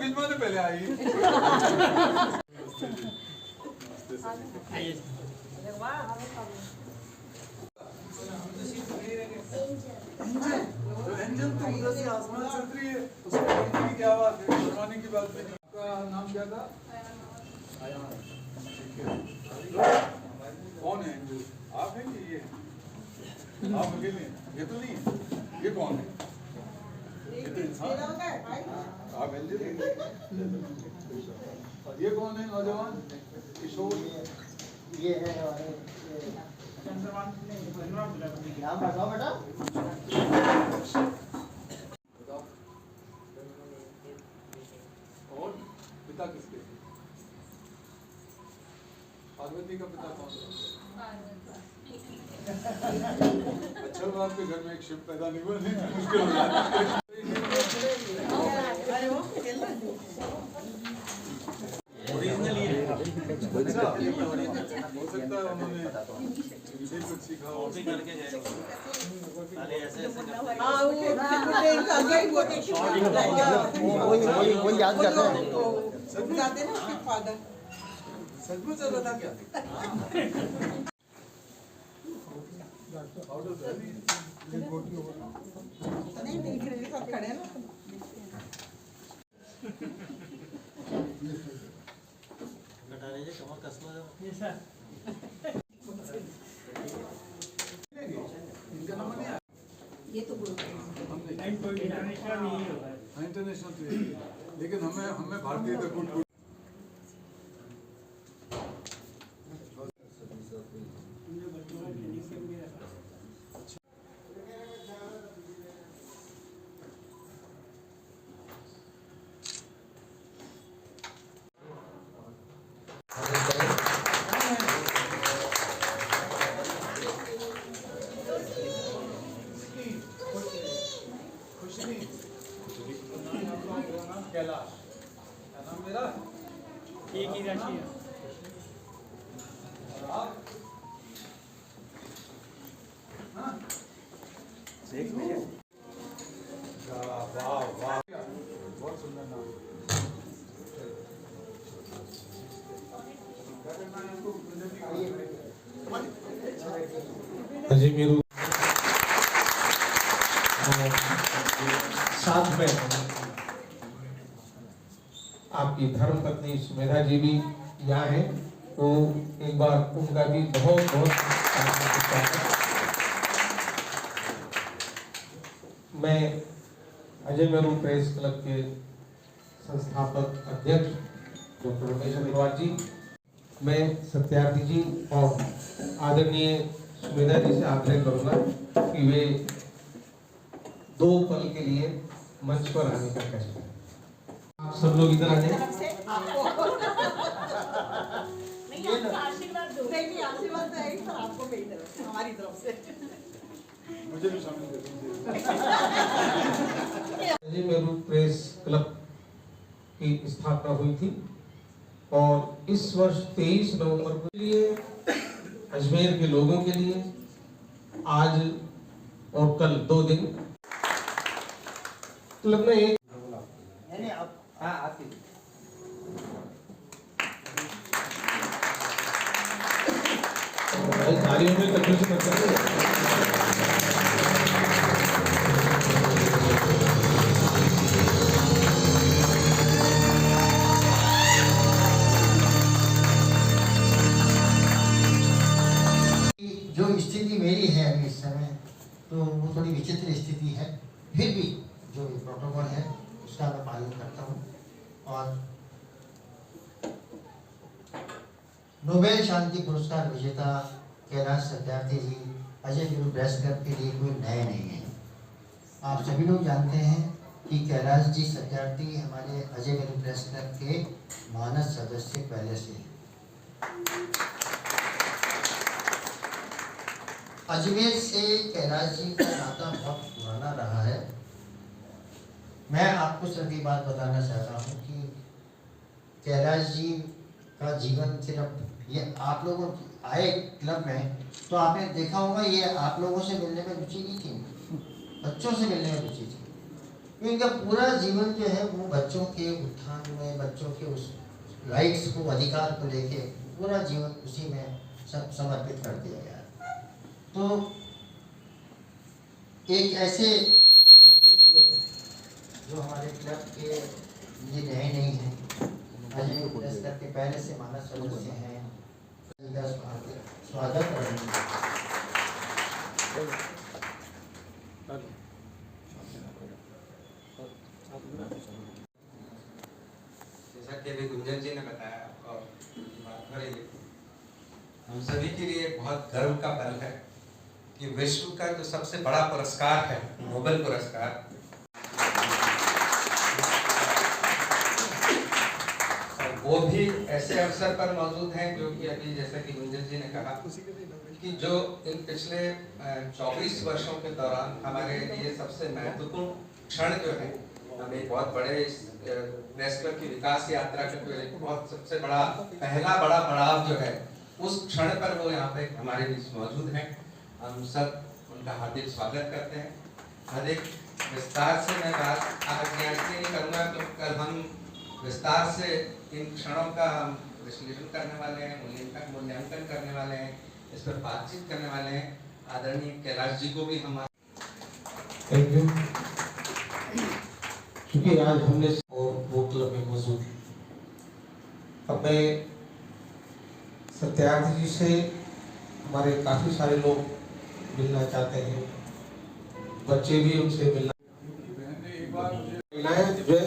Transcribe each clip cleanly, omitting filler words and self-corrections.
खिंचवाने पहले आई। एंजल तो उधर से आसमान से उतरी है, उसको देखने की क्या बात है, शर्माने की बात नहीं। आपका नाम क्या था? कौन है एंजल? आप हैं कि ये? आप अकेले हैं? ये तो नहीं है। ये कौन है? ये तो इंसान। आप एंजल हैं? ये कौन है नौजवान? किशोर? ये है नाम बताओ बेटा। और पिता किसके? पार्वती का पिता कौन है? अच्छा हुआ आपके घर में एक शिव पैदा नहीं हुआ, नहीं मुश्किल हो जाता। हो सकता है उन्होंने इनसे कुछ सीखा हो। वो याद करता है। सचमुच चल रहा था क्या? इनका नंबर नहीं आया। ये तो इंटरनेशनल तो है, लेकिन हमें भारतीय का गुड कैलाश नाम मेरा एक ही राशि है। वाह वाह बहुत सुंदर नाम। जी मेरू साथ में आपकी धर्म पत्नी सुमेधा जी भी यहाँ हैं, तो एक बार उनका भी बहुत बहुत स्वागत। मैं अजय मेरू प्रेस क्लब के संस्थापक अध्यक्ष डॉक्टर रमेश अग्रवाल जी, मैं सत्यार्थी जी और आदरणीय सुमेधा जी से आग्रह करूंगा कि वे 2 पल के लिए मंच पर आने का कष्ट करें। आप सब लोग इधर आ जाए। आशीर्वाद तो है पर आपको मेरी तरफ से, हमारी तरफ से मुझे भी शामिल कर दीजिए। अजय मेरू प्रेस क्लब की स्थापना हुई थी और इस वर्ष 23 नवंबर के लिए अजमेर के लोगों के लिए आज और कल 2 दिन क्लब में एक तालियों में कभी से करते हैं। जो स्थिति मेरी है अभी इस समय, तो वो थोड़ी विचित्र स्थिति है, फिर भी जो प्रोटोकॉल है उसका मैं पालन करता हूँ। और नोबेल शांति पुरस्कार विजेता कैलाश सत्यार्थी जी अजय मेरू प्रेस क्लब के लिए कोई नए नहीं है। आप सभी लोग जानते हैं कि कैलाश जी सत्यार्थी हमारे अजय मेरू प्रेस क्लब के मानस सदस्य पहले से हैं। अजमेर से कैलाश जी का नाता बहुत पुराना रहा है। मैं आपको सिर्फ एक बात बताना चाहता हूँ कि कैलाश जी का जीवन सिर्फ ये आप लोगों आए क्लब में तो आपने देखा होगा, ये आप लोगों से मिलने में रुचि नहीं थी, बच्चों से मिलने में रुचि थी। तो इनका पूरा जीवन जो है वो बच्चों के उत्थान बच्चों के उस राइट्स को, अधिकार को लेके पूरा जीवन उसी में समर्पित कर दिया गया। तो एक ऐसे जो हमारे क्लब के ये नए नहीं हैं, अजय क्लब के पहले से मानस सदस्य हैं, स्वागत करेंगे। जैसा कि अभी गुंजन जी ने बताया और बात हो रही है, हम सभी के लिए बहुत गर्व का पल है कि विश्व का जो सबसे बड़ा पुरस्कार है, नोबेल पुरस्कार, वो भी ऐसे अवसर पर मौजूद हैं जो कि अभी जैसा कि गुंजन जी ने कहा कि जो इन पिछले 24 वर्षों के दौरान हमारे लिए सबसे महत्वपूर्ण क्षण जो है, हम एक बहुत बड़े प्रेस क्लब की विकास यात्रा का जो एक बहुत सबसे बड़ा पहला बड़ा पड़ाव जो है, उस क्षण पर वो यहाँ पे हमारे बीच मौजूद हैं। हम सब उनका हार्दिक स्वागत करते हैं। अधिक विस्तार से मैं बात आज नहीं करूँगा, तो कल हम विस्तार से इन क्षणों का हम विश्लेषण करने वाले हैं, मूल्यांकन करने वाले हैं, इस पर बातचीत करने वाले हैं। आदरणीय कैलाश जी को भी हम थैंक यू। क्योंकि आज हमने और वो क्लब में मौजूद, अब मैं सत्यार्थी जी से हमारे काफी सारे लोग मिलना चाहते हैं, बच्चे भी उनसे मिलना, महिलाएं जो है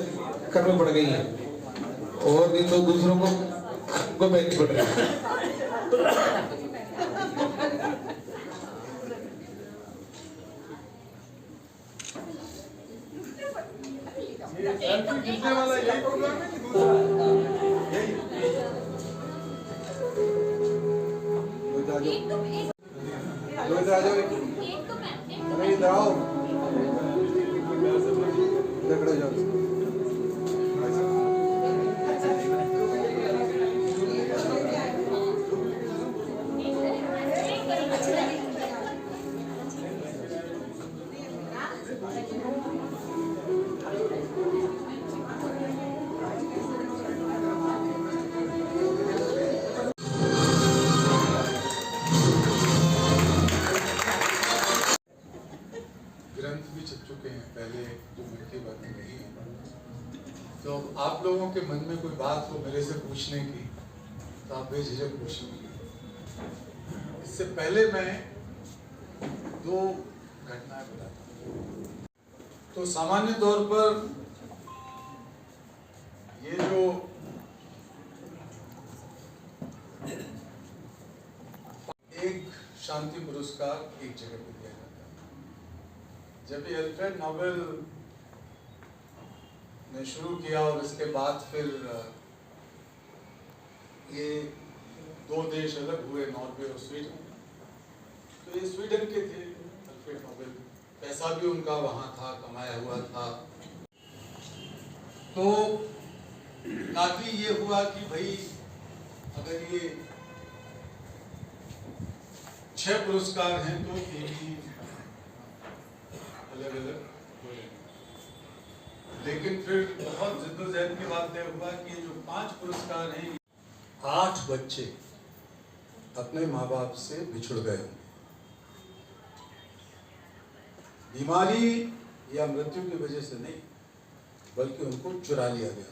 कर में पड़ गई हैं और नहीं तो दूसरों को बेचनी पड़ रही है। वाला यही प्रोग्राम है कि दूसरा यही इधर आ जाओ, अरे इधर आओ, इधर खड़े हो जाओ। ग्रंथ भी छप चुके हैं पहले, जो मिलके बातें नहीं है। तो आप लोगों के मन में कोई बात हो मेरे से पूछने की, तो आप बेझिझक पूछिए। इससे पहले मैं दो घटनाएं बताता हूँ। तो सामान्य तौर पर ये जो एक शांति पुरस्कार एक जगह पे दिया जाता है। जब ये अल्फ्रेड नोबेल ने शुरू किया और इसके बाद फिर ये दो देश अलग हुए, नॉर्वे और स्वीडन। तो ये स्वीडन के थे अल्फ्रेड नोबेल, पैसा भी उनका वहां था, कमाया हुआ था। तो काफी ये हुआ कि भाई अगर ये 6 पुरस्कार हैं तो ये भी अलग अलग हो जाएंगे। लेकिन फिर बहुत जिद्दोजहद के बाद तय हुआ कि ये जो 5 पुरस्कार हैं, 8 बच्चे अपने माँ बाप से बिछुड़ गए होंगे, बीमारी या मृत्यु की वजह से नहीं, बल्कि उनको चुरा लिया गया।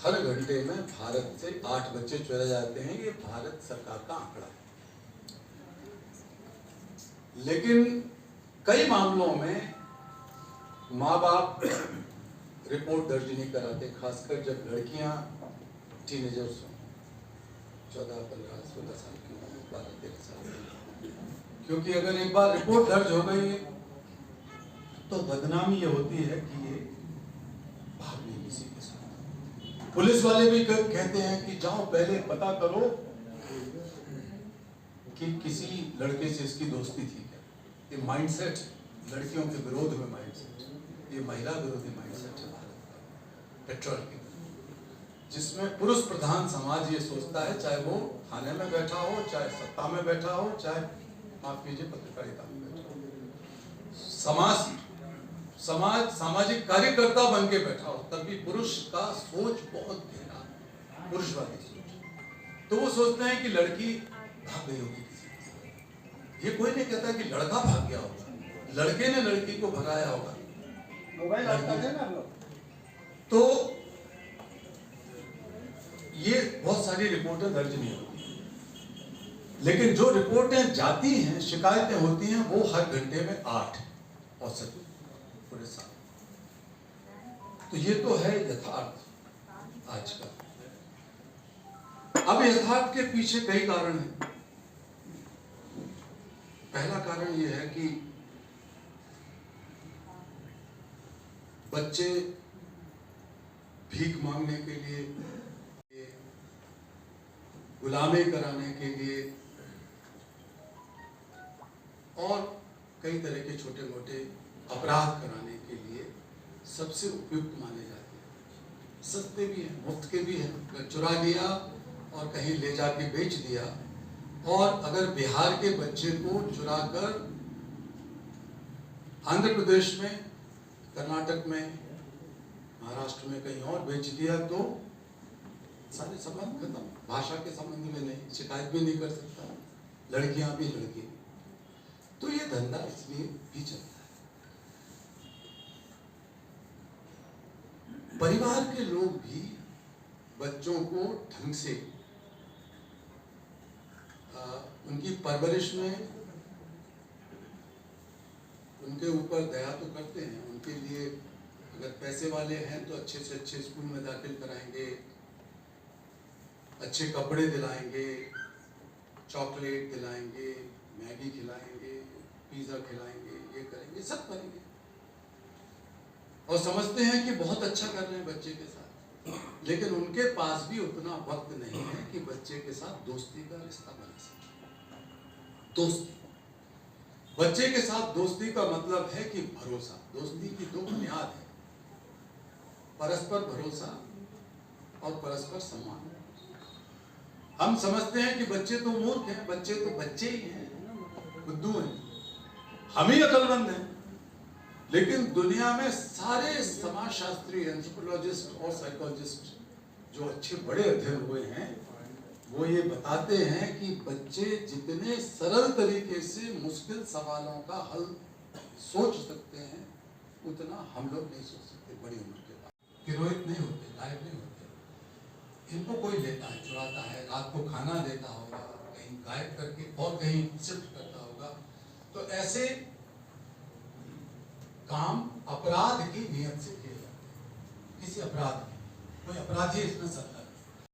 हर घंटे में भारत से 8 बच्चे चुराए जाते हैं, ये भारत सरकार का आंकड़ा है। लेकिन कई मामलों में माँ बाप रिपोर्ट दर्ज नहीं कराते, खासकर जब लड़कियां टीनेजर्स हों, 14, 15, 16 साल की, 12, 13 साल की। क्योंकि अगर एक बार रिपोर्ट दर्ज हो गई तो बदनामी ये होती है कि ये भाग नहीं किसी के साथ। पुलिस वाले भी कहते हैं कि जाओ पहले पता करो कि किसी लड़के से इसकी दोस्ती थी क्या। ये माइंडसेट, लड़कियों के विरोध में माइंडसेट, ये महिला विरोधी माइंडसेट है भारत का, पेट्रोल की, जिसमें पुरुष प्रधान समाज ये सोचता है, चाहे वो थाने में बैठा हो, चाहे सत्ता में बैठा हो, चाहे माफ कीजिए पत्रकारिता में बैठा हो, समाज सामाजिक कार्यकर्ता बन के बैठा हो, तब भी पुरुष का सोच बहुत गहरा, पुरुषवादी सोच। तो वो सोचते हैं कि लड़की भाग गई होगी किसी के। ये कोई नहीं कहता कि लड़का भाग गया होगा, लड़के ने लड़की को भगाया होगा। मोबाइल ऑफ कर देना आप लोग। तो ये बहुत सारी रिपोर्टें दर्ज नहीं होती, लेकिन जो रिपोर्टें जाती हैं, शिकायतें होती हैं, वो हर घंटे में 8 औसत पूरे साल। तो ये तो है यथार्थ आज का। अब यथार्थ के पीछे कई कारण हैं। पहला कारण ये है कि बच्चे भीख मांगने के लिए, गुलामी कराने के लिए और कई तरह के छोटे मोटे अपराध कराने के लिए सबसे उपयुक्त माने जाते हैं। सस्ते भी हैं, मुफ्त के भी हैं। अगर चुरा लिया और कहीं ले जाके बेच दिया, और अगर बिहार के बच्चे को चुरा कर आंध्र प्रदेश में, कर्नाटक में, महाराष्ट्र में कहीं और बेच दिया, तो सारे संबंध खत्म। भाषा के संबंध में नहीं, शिकायत भी नहीं कर सकता, लड़कियां भी लड़की। तो ये धंधा इसलिए भी चलता है। परिवार के लोग भी बच्चों को ढंग से उनकी परवरिश में उनके ऊपर दया तो करते हैं। उनके लिए अगर पैसे वाले हैं तो अच्छे से अच्छे स्कूल में दाखिल कराएंगे, अच्छे कपड़े दिलाएंगे, चॉकलेट दिलाएंगे, मैगी खिलाएंगे, पिज़्ज़ा खिलाएंगे, ये करेंगे, सब करेंगे, और समझते हैं कि बहुत अच्छा कर रहे हैं बच्चे के साथ। लेकिन उनके पास भी उतना वक्त नहीं है कि बच्चे के साथ दोस्ती का रिश्ता बना सके। दोस्ती, बच्चे के साथ दोस्ती का मतलब है कि भरोसा। दोस्ती की 2 बुनियाद है, परस्पर भरोसा और परस्पर सम्मान। हम समझते हैं कि बच्चे तो मूर्ख हैं, बच्चे तो बच्चे ही हैं, बुद्धू हैं, हम ही अकलमंद हैं। लेकिन दुनिया में सारे समाजशास्त्री, एंथ्रोपोलॉजिस्ट और साइकोलॉजिस्ट जो अच्छे बड़े अध्ययन हुए हैं, वो ये बताते हैं कि बच्चे जितने सरल तरीके से मुश्किल सवालों का हल सोच सकते हैं, उतना हम लोग नहीं सोच सकते बड़ी उम्र के बाद। तिरोहित नहीं होते, लायक नहीं होते। इनको कोई लेता है, चुराता है, रात को खाना देता होगा, कहीं गायब करके और कहीं शिफ्ट करता होगा। तो ऐसे काम अपराध की नियत से किए जाते हैं। किसी अपराध, कोई अपराधी इसमें सकता है।